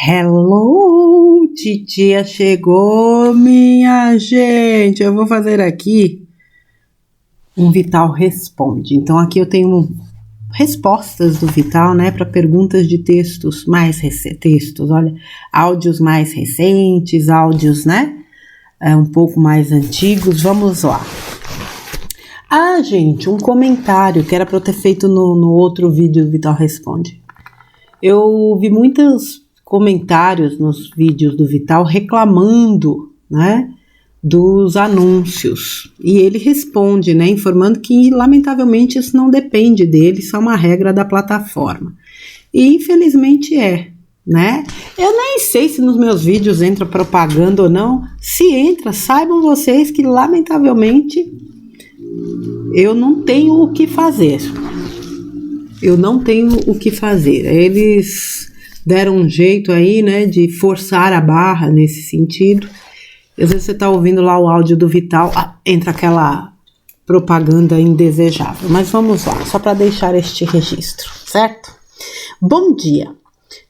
Hello, titia chegou, minha gente. Eu vou fazer aqui um Vital Responde. Então aqui eu tenho respostas do Vital, né, para perguntas de textos mais textos, olha, áudios mais recentes, áudios, né, um pouco mais antigos. Vamos lá. Gente, um comentário que era para eu ter feito no outro vídeo do Vital Responde. Eu vi muitos comentários nos vídeos do Vital reclamando, né, dos anúncios. E ele responde, né, informando que, lamentavelmente, isso não depende dele, isso é uma regra da plataforma. E, infelizmente, né? Eu nem sei se nos meus vídeos entra propaganda ou não. Se entra, saibam vocês que, lamentavelmente, eu não tenho o que fazer. Eles deram um jeito aí, né, de forçar a barra nesse sentido. Às vezes você tá ouvindo lá o áudio do Vital, entra aquela propaganda indesejável. Mas vamos lá, só para deixar este registro, certo? Bom dia.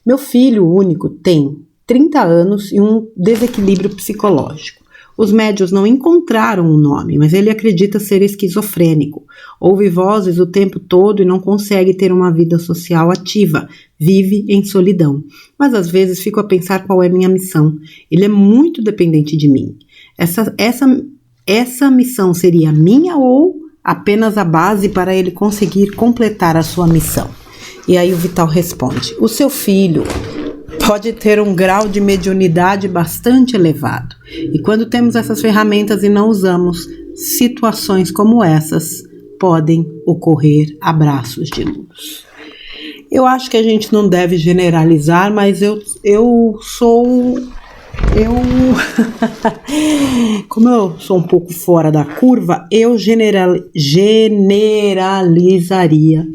Meu filho único tem 30 anos e um desequilíbrio psicológico. Os médios não encontraram um nome, mas ele acredita ser esquizofrênico. Ouve vozes o tempo todo e não consegue ter uma vida social ativa. Vive em solidão. Mas às vezes fico a pensar qual é minha missão. Ele é muito dependente de mim. Essa missão seria minha ou apenas a base para ele conseguir completar a sua missão? E aí o Vital responde: o seu filho pode ter um grau de mediunidade bastante elevado. E quando temos essas ferramentas e não usamos, situações como essas podem ocorrer a braços de luz. Eu acho que a gente não deve generalizar, mas como eu sou um pouco fora da curva, eu generalizaria,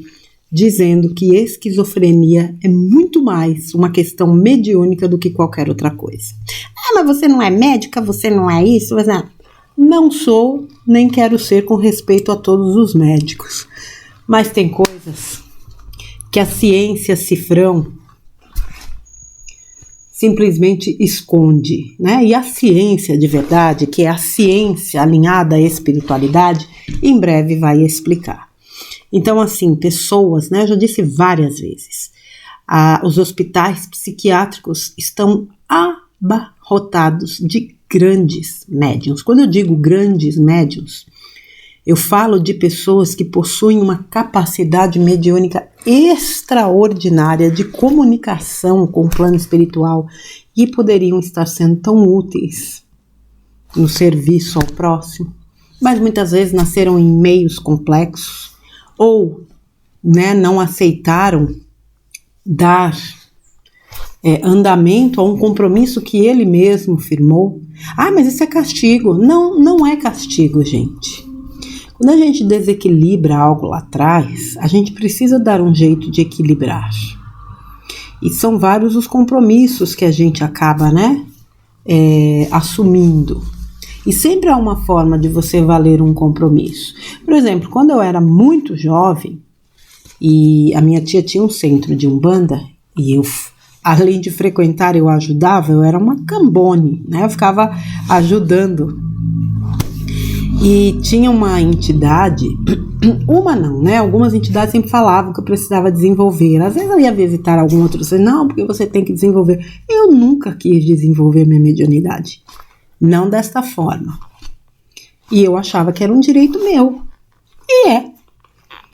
dizendo que esquizofrenia é muito mais uma questão mediúnica do que qualquer outra coisa. Mas você não é médica, você não é isso, não sou, nem quero ser com respeito a todos os médicos. Mas tem coisas que a ciência cifrão simplesmente esconde, né? E a ciência de verdade, que é a ciência alinhada à espiritualidade, em breve vai explicar. Então, assim, pessoas, né, eu já disse várias vezes, os hospitais psiquiátricos estão abarrotados de grandes médiuns. Quando eu digo grandes médiuns, eu falo de pessoas que possuem uma capacidade mediúnica extraordinária de comunicação com o plano espiritual e poderiam estar sendo tão úteis no serviço ao próximo, mas muitas vezes nasceram em meios complexos, ou, né, não aceitaram dar andamento a um compromisso que ele mesmo firmou. Mas isso é castigo. Não, não é castigo, gente. Quando a gente desequilibra algo lá atrás, a gente precisa dar um jeito de equilibrar. E são vários os compromissos que a gente acaba, né, assumindo. E sempre há uma forma de você valer um compromisso. Por exemplo, quando eu era muito jovem, e a minha tia tinha um centro de Umbanda, e eu, além de frequentar, eu ajudava, eu era uma cambone, né? Eu ficava ajudando. E tinha uma entidade, uma não, né? Algumas entidades sempre falavam que eu precisava desenvolver. Às vezes eu ia visitar algum outro, não, porque você tem que desenvolver. Eu nunca quis desenvolver minha mediunidade. Não desta forma. E eu achava que era um direito meu. E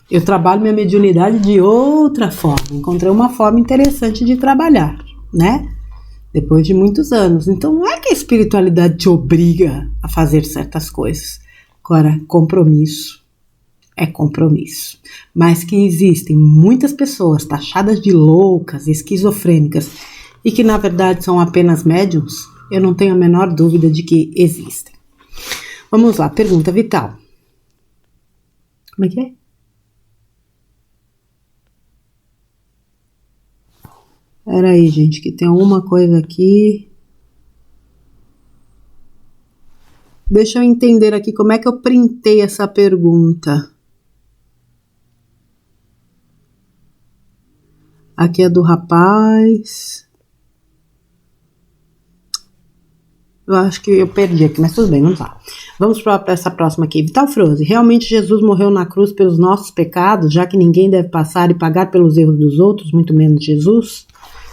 eu trabalho minha mediunidade de outra forma. Encontrei uma forma interessante de trabalhar, né? Depois de muitos anos. Então não é que a espiritualidade te obriga a fazer certas coisas. Agora, compromisso é compromisso. Mas que existem muitas pessoas taxadas de loucas, esquizofrênicas, e que na verdade são apenas médiums, eu não tenho a menor dúvida de que existem. Vamos lá, pergunta Vital. Como é que é? Espera aí, gente, que tem alguma coisa aqui. Deixa eu entender aqui como é que eu printei essa pergunta. Aqui é do rapaz. Eu acho que eu perdi aqui, mas tudo bem, vamos lá. Vamos para essa próxima aqui. Vital Froze, realmente Jesus morreu na cruz pelos nossos pecados, já que ninguém deve passar e pagar pelos erros dos outros, muito menos Jesus?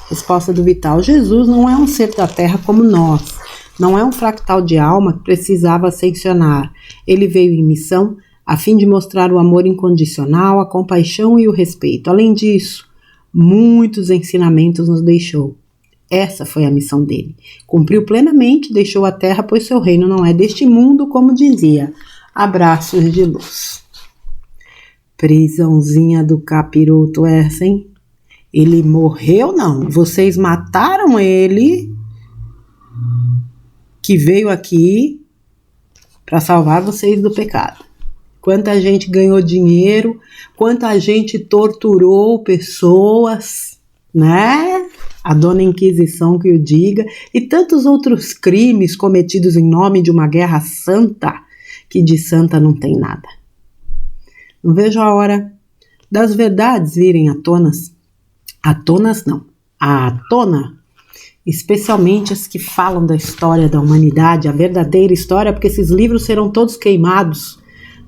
Resposta do Vital, Jesus não é um ser da terra como nós, não é um fractal de alma que precisava ascensionar. Ele veio em missão a fim de mostrar o amor incondicional, a compaixão e o respeito. Além disso, muitos ensinamentos nos deixou. Essa foi a missão dele. Cumpriu plenamente, deixou a terra, pois seu reino não é deste mundo, como dizia. Abraços de luz. Prisãozinha do capiroto essa, hein? Ele morreu, não. Vocês mataram ele, que veio aqui para salvar vocês do pecado. Quanta gente ganhou dinheiro, quanta gente torturou pessoas, né? A dona Inquisição que o diga, e tantos outros crimes cometidos em nome de uma guerra santa, que de santa não tem nada. Não vejo a hora das verdades virem à tona, especialmente as que falam da história da humanidade, a verdadeira história, porque esses livros serão todos queimados,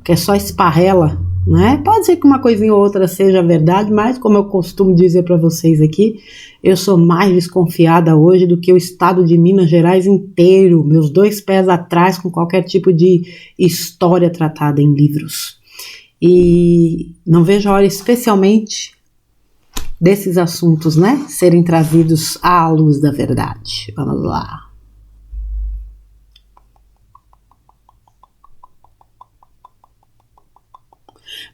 que é só esparrela, né? Pode ser que uma coisinha ou outra seja verdade, mas como eu costumo dizer para vocês aqui, eu sou mais desconfiada hoje do que o estado de Minas Gerais inteiro, meus 2 pés atrás com qualquer tipo de história tratada em livros. E não vejo a hora, especialmente desses assuntos, né, serem trazidos à luz da verdade. Vamos lá.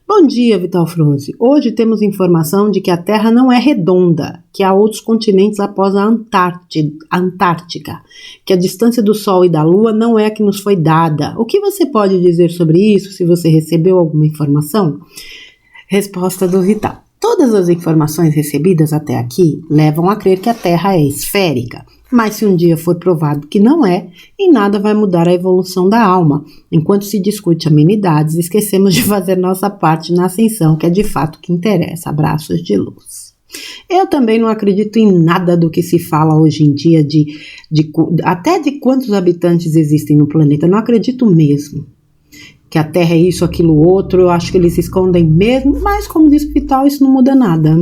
Bom dia, Vital Froze. Hoje temos informação de que a Terra não é redonda, que há outros continentes após a Antártica, que a distância do Sol e da Lua não é a que nos foi dada. O que você pode dizer sobre isso, se você recebeu alguma informação? Resposta do Vital. Todas as informações recebidas até aqui levam a crer que a Terra é esférica, mas se um dia for provado que não é, em nada vai mudar a evolução da alma. Enquanto se discute amenidades, esquecemos de fazer nossa parte na ascensão, que é de fato o que interessa. Abraços de luz. Eu também não acredito em nada do que se fala hoje em dia, até de quantos habitantes existem no planeta. Não acredito mesmo que a Terra é isso, aquilo, outro. Eu acho que eles se escondem mesmo, mas como diz o Vital, isso não muda nada.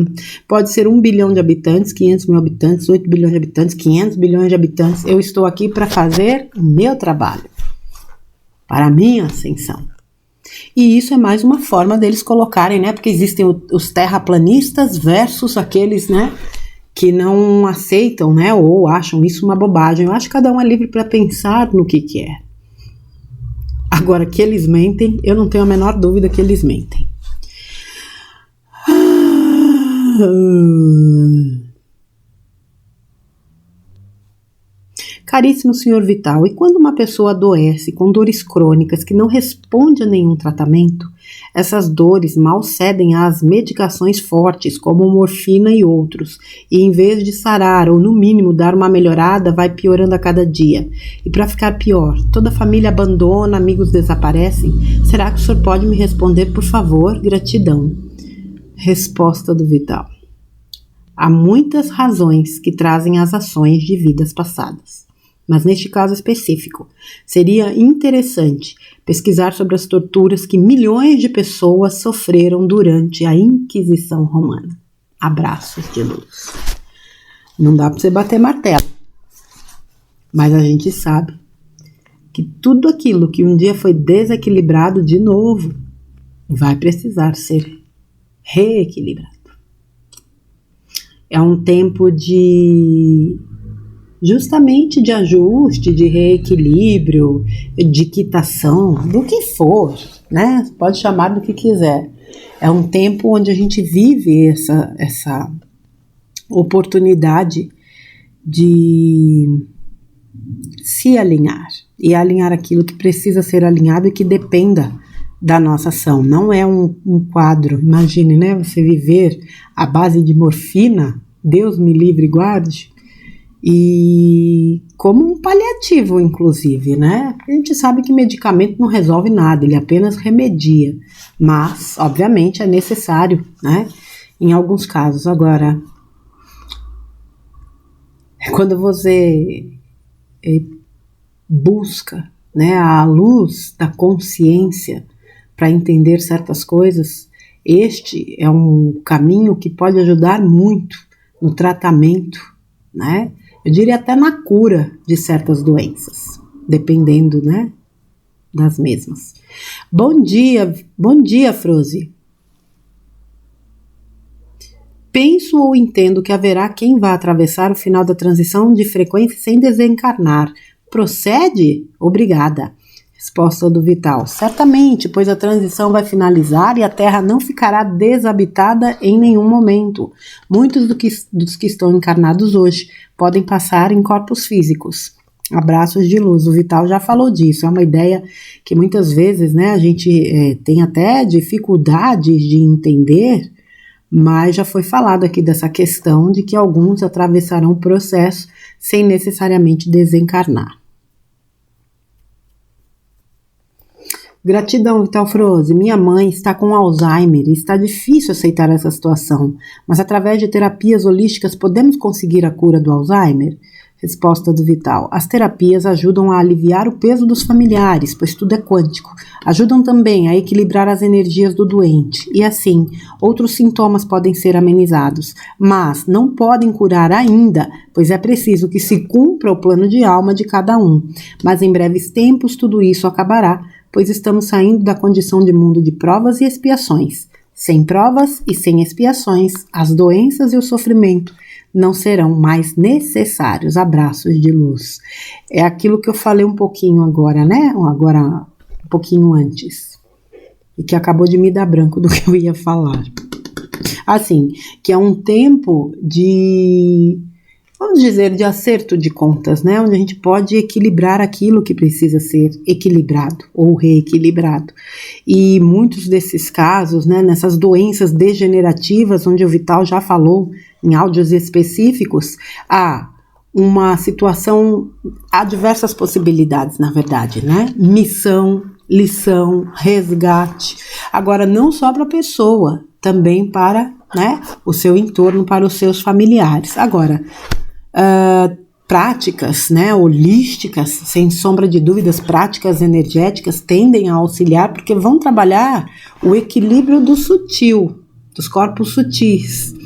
Pode ser 1 bilhão de habitantes, 500 mil habitantes, 8 bilhões de habitantes, 500 bilhões de habitantes. Eu estou aqui para fazer o meu trabalho, para a minha ascensão. E isso é mais uma forma deles colocarem, né? Porque existem os terraplanistas versus aqueles, né, que não aceitam, né, ou acham isso uma bobagem. Eu acho que cada um é livre para pensar no que é. Agora, que eles mentem, eu não tenho a menor dúvida que eles mentem. Caríssimo senhor Vital, e quando uma pessoa adoece com dores crônicas que não responde a nenhum tratamento, essas dores mal cedem às medicações fortes, como morfina e outros, e em vez de sarar ou no mínimo dar uma melhorada, vai piorando a cada dia. E para ficar pior, toda a família abandona, amigos desaparecem? Será que o senhor pode me responder, por favor? Gratidão. Resposta do Vital. Há muitas razões que trazem as ações de vidas passadas. Mas neste caso específico, seria interessante pesquisar sobre as torturas que milhões de pessoas sofreram durante a Inquisição Romana. Abraços de luz. Não dá para você bater martelo, mas a gente sabe que tudo aquilo que um dia foi desequilibrado de novo vai precisar ser reequilibrado. É um tempo justamente de ajuste, de reequilíbrio, de quitação, do que for, né? Pode chamar do que quiser. É um tempo onde a gente vive essa oportunidade de se alinhar e alinhar aquilo que precisa ser alinhado e que dependa da nossa ação. Não é um quadro, imagine, né? Você viver à base de morfina, Deus me livre e guarde, e como um paliativo, inclusive, né? A gente sabe que medicamento não resolve nada, ele apenas remedia, mas, obviamente, é necessário, né? Em alguns casos. Agora, quando você busca, né, a luz da consciência para entender certas coisas, este é um caminho que pode ajudar muito no tratamento, né? Eu diria até na cura de certas doenças, dependendo, né, das mesmas. Bom dia, Froze. Penso ou entendo que haverá quem vá atravessar o final da transição de frequência sem desencarnar. Procede? Obrigada. Resposta do Vital. Certamente, pois a transição vai finalizar e a Terra não ficará desabitada em nenhum momento. Muitos dos que estão encarnados hoje podem passar em corpos físicos. Abraços de luz. O Vital já falou disso. É uma ideia que muitas vezes, né, a gente tem até dificuldades de entender, mas já foi falado aqui dessa questão de que alguns atravessarão o processo sem necessariamente desencarnar. Gratidão, Vital Froze. Minha mãe está com Alzheimer e está difícil aceitar essa situação, mas através de terapias holísticas podemos conseguir a cura do Alzheimer? Resposta do Vital. As terapias ajudam a aliviar o peso dos familiares, pois tudo é quântico. Ajudam também a equilibrar as energias do doente e assim, outros sintomas podem ser amenizados, mas não podem curar ainda, pois é preciso que se cumpra o plano de alma de cada um. Mas em breves tempos tudo isso acabará, pois estamos saindo da condição de mundo de provas e expiações. Sem provas e sem expiações, as doenças e o sofrimento não serão mais necessários. Abraços de luz. É aquilo que eu falei um pouquinho agora, né? Agora, um pouquinho antes. E que acabou de me dar branco do que eu ia falar. Assim, que é um tempo de, vamos dizer, de acerto de contas, né? Onde a gente pode equilibrar aquilo que precisa ser equilibrado ou reequilibrado. E muitos desses casos, né, nessas doenças degenerativas, onde o Vital já falou em áudios específicos, há uma situação, há diversas possibilidades, na verdade, né? Missão, lição, resgate. Agora, não só para a pessoa, também para, né, o seu entorno, para os seus familiares. Agora, práticas, né, holísticas, sem sombra de dúvidas, práticas energéticas tendem a auxiliar porque vão trabalhar o equilíbrio do sutil, dos corpos sutis.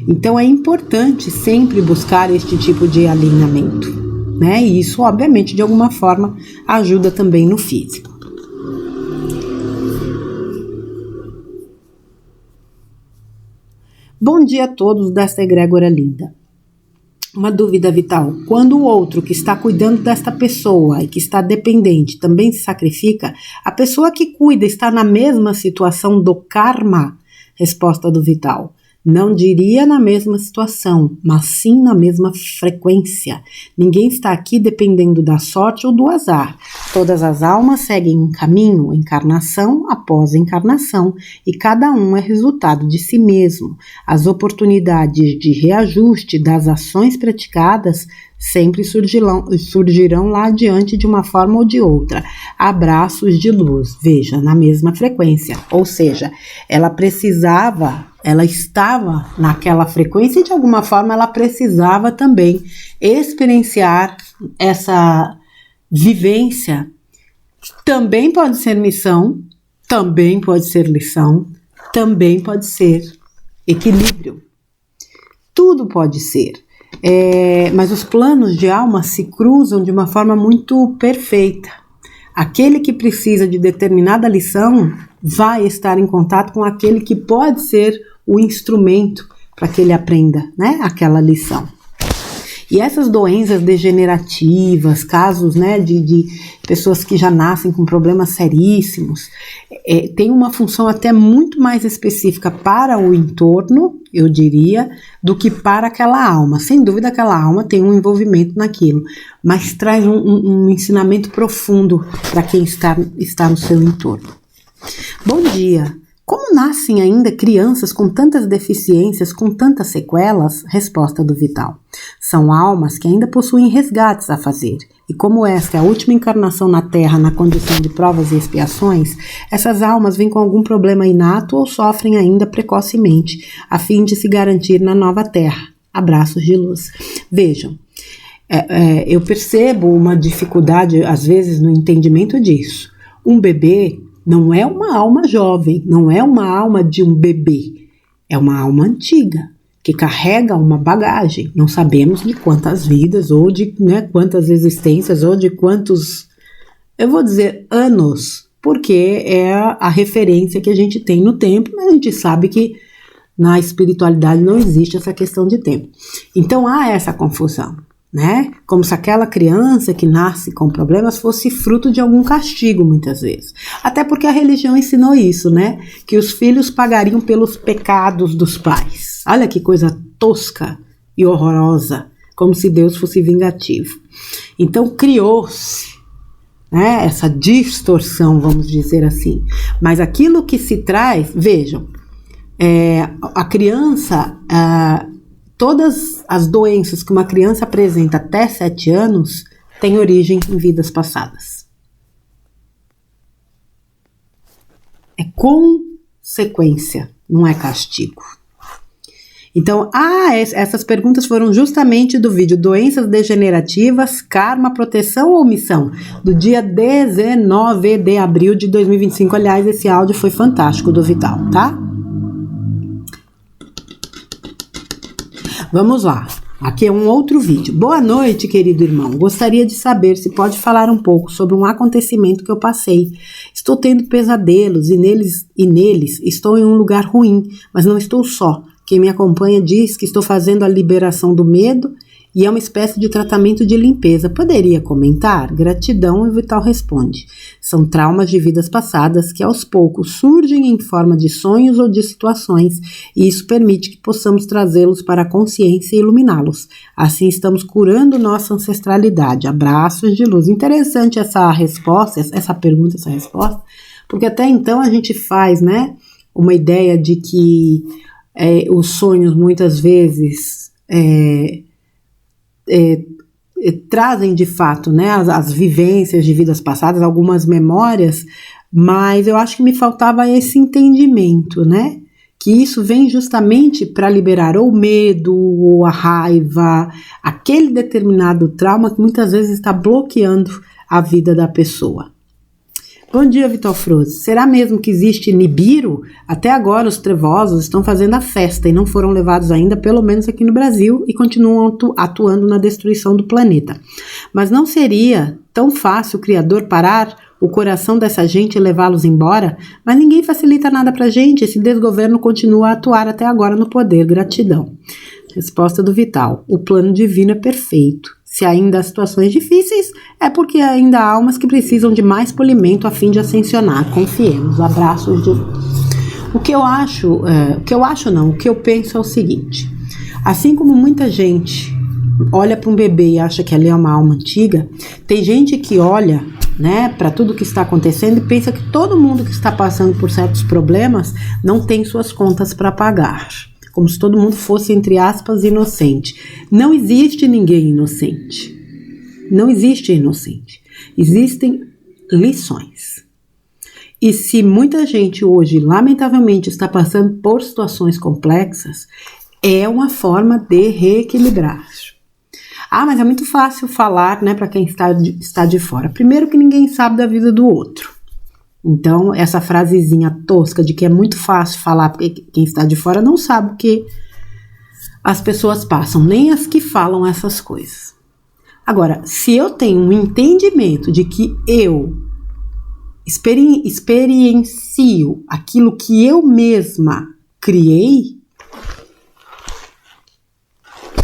Então é importante sempre buscar este tipo de alinhamento, né? E isso, obviamente, de alguma forma ajuda também no físico. Bom dia a todos desta egrégora linda. Uma dúvida vital: quando o outro que está cuidando desta pessoa e que está dependente também se sacrifica, a pessoa que cuida está na mesma situação do karma? Resposta do Vital: não diria na mesma situação, mas sim na mesma frequência. Ninguém está aqui dependendo da sorte ou do azar. Todas as almas seguem um caminho, encarnação após encarnação, e cada um é resultado de si mesmo. As oportunidades de reajuste das ações praticadas sempre surgirão lá adiante de uma forma ou de outra. Abraços de luz. Veja, na mesma frequência. Ou seja, ela estava naquela frequência e de alguma forma ela precisava também experienciar essa vivência. Também pode ser missão, também pode ser lição, também pode ser equilíbrio. Tudo pode ser. Mas os planos de alma se cruzam de uma forma muito perfeita. Aquele que precisa de determinada lição vai estar em contato com aquele que pode ser o instrumento para que ele aprenda, né, aquela lição. E essas doenças degenerativas, casos, né, de pessoas que já nascem com problemas seríssimos, tem uma função até muito mais específica para o entorno, eu diria, do que para aquela alma. Sem dúvida, aquela alma tem um envolvimento naquilo, mas traz um ensinamento profundo para quem está no seu entorno. Bom dia! Como nascem ainda crianças com tantas deficiências, com tantas sequelas? Resposta do Vital: são almas que ainda possuem resgates a fazer. E como esta é a última encarnação na Terra na condição de provas e expiações, essas almas vêm com algum problema inato ou sofrem ainda precocemente, a fim de se garantir na nova Terra. Abraços de luz. Vejam, eu percebo uma dificuldade, às vezes, no entendimento disso. Um bebê não é uma alma jovem, não é uma alma de um bebê, é uma alma antiga, que carrega uma bagagem. Não sabemos de quantas vidas, ou de quantas existências, ou de quantos, eu vou dizer, anos, porque é a referência que a gente tem no tempo, mas a gente sabe que na espiritualidade não existe essa questão de tempo. Então há essa confusão, né? Como se aquela criança que nasce com problemas fosse fruto de algum castigo, muitas vezes. Até porque a religião ensinou isso, né? Que os filhos pagariam pelos pecados dos pais. Olha que coisa tosca e horrorosa, como se Deus fosse vingativo. Então criou-se, né, essa distorção, vamos dizer assim. Mas aquilo que se traz, vejam, a criança, todas as doenças que uma criança apresenta até 7 anos têm origem em vidas passadas. É consequência, não é castigo. Então, essas perguntas foram justamente do vídeo Doenças Degenerativas, Karma, Proteção ou Missão, do dia 19 de abril de 2025. Aliás, esse áudio foi fantástico do Vital, tá? Vamos lá, aqui é um outro vídeo. Boa noite, querido irmão. Gostaria de saber se pode falar um pouco sobre um acontecimento que eu passei. Estou tendo pesadelos e neles estou em um lugar ruim, mas não estou só. Quem me acompanha diz que estou fazendo a liberação do medo e é uma espécie de tratamento de limpeza. Poderia comentar? Gratidão. E o Vital responde: são traumas de vidas passadas que aos poucos surgem em forma de sonhos ou de situações, e isso permite que possamos trazê-los para a consciência e iluminá-los. Assim estamos curando nossa ancestralidade. Abraços de luz. Interessante essa resposta, essa pergunta, essa resposta, porque até então a gente faz, né, uma ideia de que os sonhos muitas vezes trazem de fato, né, as vivências de vidas passadas, algumas memórias, mas eu acho que me faltava esse entendimento, né, que isso vem justamente para liberar ou o medo, ou a raiva, aquele determinado trauma que muitas vezes está bloqueando a vida da pessoa. Bom dia, Vital Froze. Será mesmo que existe Nibiru? Até agora os trevosos estão fazendo a festa e não foram levados ainda, pelo menos aqui no Brasil, e continuam atuando na destruição do planeta. Mas não seria tão fácil o Criador parar o coração dessa gente e levá-los embora? Mas ninguém facilita nada pra gente, esse desgoverno continua a atuar até agora no poder. Gratidão. Resposta do Vital: o plano divino é perfeito. Se ainda há situações difíceis, é porque ainda há almas que precisam de mais polimento a fim de ascensionar. Confiemos. Abraços de luz. O que eu penso é o seguinte: assim como muita gente olha para um bebê e acha que ali é uma alma antiga, tem gente que olha, né, para tudo que está acontecendo e pensa que todo mundo que está passando por certos problemas não tem suas contas para pagar. Como se todo mundo fosse, entre aspas, inocente. Não existe ninguém inocente. Não existe inocente. Existem lições. E se muita gente hoje, lamentavelmente, está passando por situações complexas, é uma forma de reequilibrar. Mas é muito fácil falar, né, para quem está de fora. Primeiro que ninguém sabe da vida do outro. Então, essa frasezinha tosca de que é muito fácil falar porque quem está de fora não sabe o que as pessoas passam, nem as que falam essas coisas. Agora, se eu tenho um entendimento de que eu experiencio aquilo que eu mesma criei,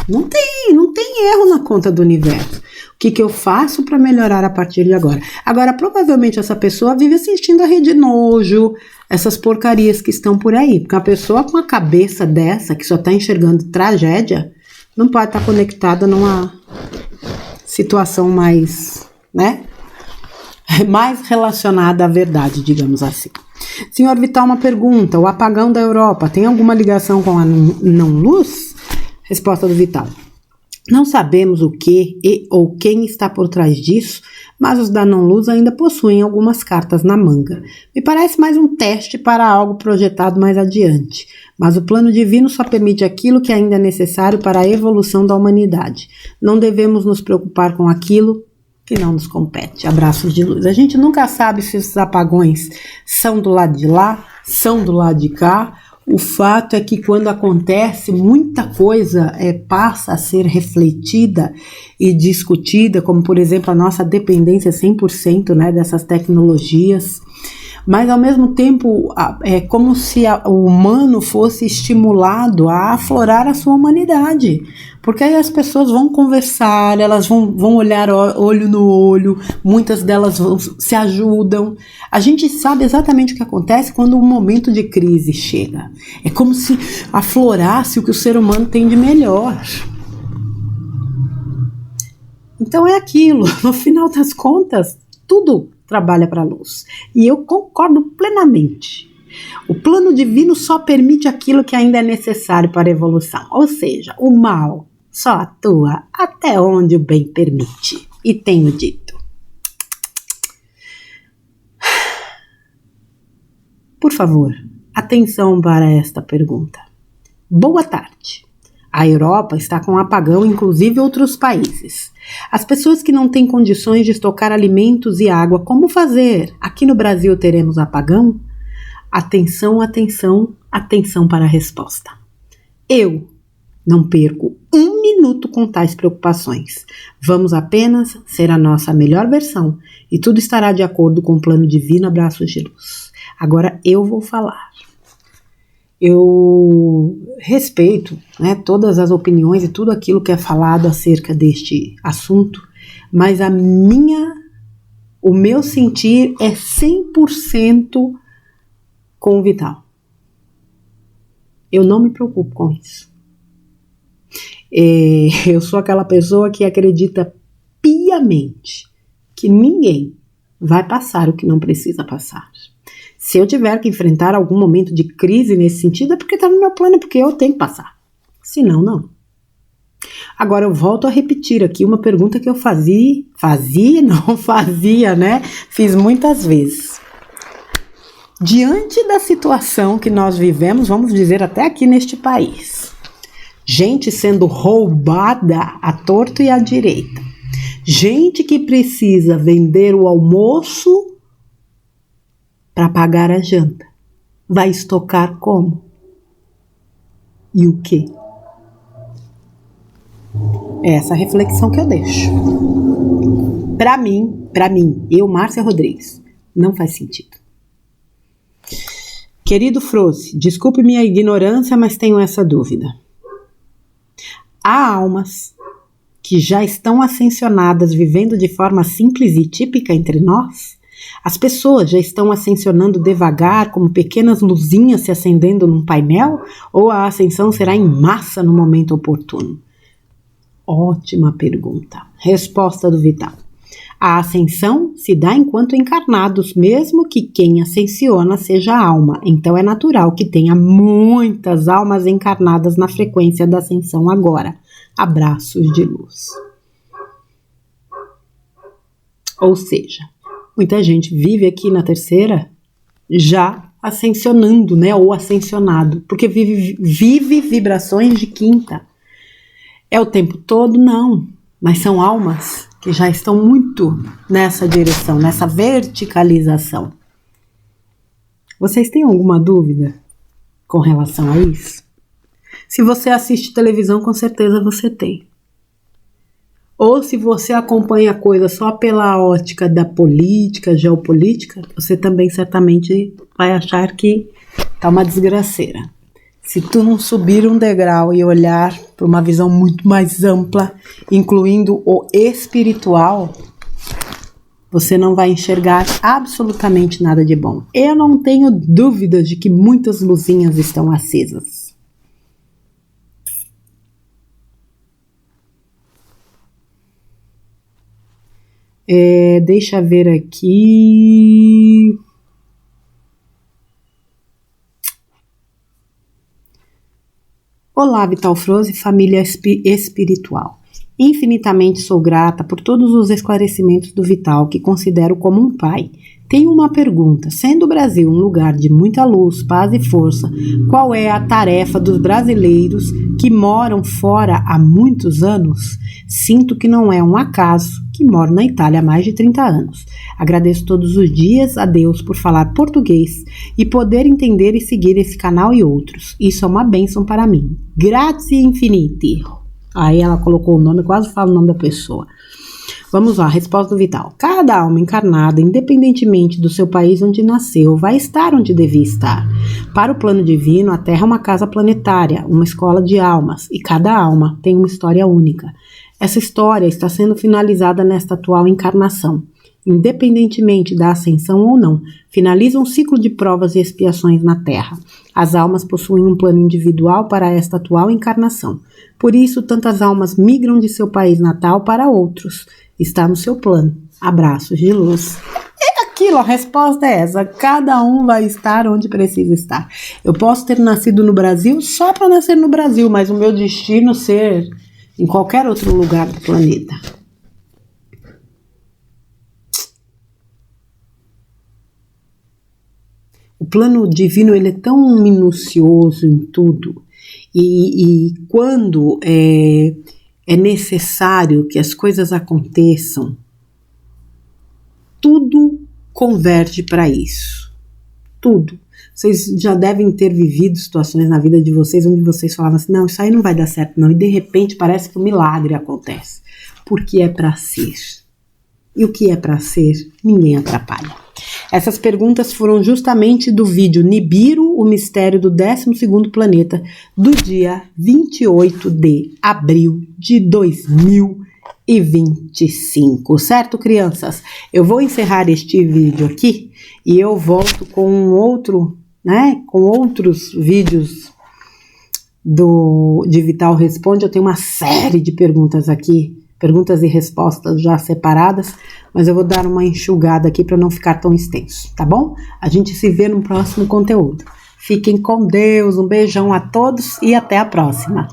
não tem erro na conta do universo. O que eu faço para melhorar a partir de agora? Agora, provavelmente essa pessoa vive assistindo a Rede Nojo, essas porcarias que estão por aí. Porque a pessoa com a cabeça dessa, que só está enxergando tragédia, não pode estar conectada numa situação mais, né, mais relacionada à verdade, digamos assim. Senhor Vital, uma pergunta: o apagão da Europa tem alguma ligação com a não-luz? Resposta do Vital: não sabemos o que ou quem está por trás disso, mas os da não-luz ainda possuem algumas cartas na manga. Me parece mais um teste para algo projetado mais adiante. Mas o plano divino só permite aquilo que ainda é necessário para a evolução da humanidade. Não devemos nos preocupar com aquilo que não nos compete. Abraços de luz. A gente nunca sabe se esses apagões são do lado de lá, são do lado de cá. O fato é que quando acontece, muita coisa passa a ser refletida e discutida, como por exemplo a nossa dependência 100%, né, dessas tecnologias. Mas ao mesmo tempo é como se o humano fosse estimulado a aflorar a sua humanidade, porque aí as pessoas vão conversar, elas vão olhar olho no olho, muitas delas se ajudam. A gente sabe exatamente o que acontece quando um momento de crise chega. É como se aflorasse o que o ser humano tem de melhor. Então é aquilo, no final das contas, tudo trabalha para a luz. E eu concordo plenamente. O plano divino só permite aquilo que ainda é necessário para a evolução. Ou seja, o mal só atua até onde o bem permite. E tenho dito. Por favor, atenção para esta pergunta. Boa tarde. A Europa está com apagão, inclusive outros países. As pessoas que não têm condições de estocar alimentos e água, como fazer? Aqui no Brasil teremos apagão? Atenção, atenção, atenção para a resposta. Eu não perco um minuto com tais preocupações. Vamos apenas ser a nossa melhor versão e tudo estará de acordo com o plano divino. Abraços de luz. Agora eu vou falar. Eu respeito, né, todas as opiniões e tudo aquilo que é falado acerca deste assunto, mas o meu sentir é 100% com o vital. Eu não me preocupo com isso. Eu sou aquela pessoa que acredita piamente que ninguém vai passar o que não precisa passar. Se eu tiver que enfrentar algum momento de crise nesse sentido, é porque está no meu plano, é porque eu tenho que passar. Senão, não. Agora, eu volto a repetir aqui uma pergunta que eu fazia, né? Fiz muitas vezes. Diante da situação que nós vivemos, vamos dizer até aqui neste país, gente sendo roubada à torto e à direita, gente que precisa vender o almoço para pagar a janta, vai estocar como? E o quê? É essa reflexão que eu deixo. Para mim, eu, Márcia Rodrigues, não faz sentido. Querido Froze, desculpe minha ignorância, mas tenho essa dúvida. Há almas que já estão ascensionadas vivendo de forma simples e típica entre nós? As pessoas já estão ascensionando devagar, como pequenas luzinhas se acendendo num painel? Ou a ascensão será em massa no momento oportuno? Ótima pergunta. Resposta do Vital. A ascensão se dá enquanto encarnados, mesmo que quem ascensiona seja alma. Então é natural que tenha muitas almas encarnadas na frequência da ascensão agora. Abraços de luz. Ou seja, muita gente vive aqui na terceira já ascensionando, né? Ou ascensionado, porque vive vibrações de quinta. É o tempo todo? Não. Mas são almas que já estão muito nessa direção, nessa verticalização. Vocês têm alguma dúvida com relação a isso? Se você assiste televisão, com certeza você tem. Ou se você acompanha a coisa só pela ótica da política, geopolítica, você também certamente vai achar que tá uma desgraceira. Se tu não subir um degrau e olhar para uma visão muito mais ampla, incluindo o espiritual, você não vai enxergar absolutamente nada de bom. Eu não tenho dúvidas de que muitas luzinhas estão acesas. Deixa eu ver aqui. Olá, Vital Froze, família espiritual. Infinitamente sou grata por todos os esclarecimentos do Vital, que considero como um pai. Tenho uma pergunta. Sendo o Brasil um lugar de muita luz, paz e força, qual é a tarefa dos brasileiros que moram fora há muitos anos? Sinto que não é um acaso que moro na Itália há mais de 30 anos. Agradeço todos os dias a Deus por falar português e poder entender e seguir esse canal e outros. Isso é uma bênção para mim. Grazie infinite. Aí ela colocou o nome, eu quase falo o nome da pessoa. Vamos lá, resposta do Vital. Cada alma encarnada, independentemente do seu país onde nasceu, vai estar onde devia estar. Para o plano divino, a Terra é uma casa planetária, uma escola de almas, e cada alma tem uma história única. Essa história está sendo finalizada nesta atual encarnação. Independentemente da ascensão ou não, finaliza um ciclo de provas e expiações na Terra. As almas possuem um plano individual para esta atual encarnação. Por isso, tantas almas migram de seu país natal para outros. Está no seu plano. Abraços de luz. É aquilo, a resposta é essa. Cada um vai estar onde precisa estar. Eu posso ter nascido no Brasil só para nascer no Brasil, mas o meu destino ser em qualquer outro lugar do planeta. O plano divino, ele é tão minucioso em tudo. E quando é necessário que as coisas aconteçam, tudo converge para isso. Tudo. Vocês já devem ter vivido situações na vida de vocês onde vocês falavam assim, não, isso aí não vai dar certo não. E de repente parece que um milagre acontece. Porque é para ser. E o que é para ser, ninguém atrapalha. Essas perguntas foram justamente do vídeo Nibiru, o mistério do 12º planeta, do dia 28 de abril de 2025, certo, crianças? Eu vou encerrar este vídeo aqui e eu volto com com outros vídeos de Vital Responde. Eu tenho uma série de perguntas aqui, perguntas e respostas já separadas, mas eu vou dar uma enxugada aqui para não ficar tão extenso, tá bom? A gente se vê no próximo conteúdo. Fiquem com Deus, um beijão a todos e até a próxima.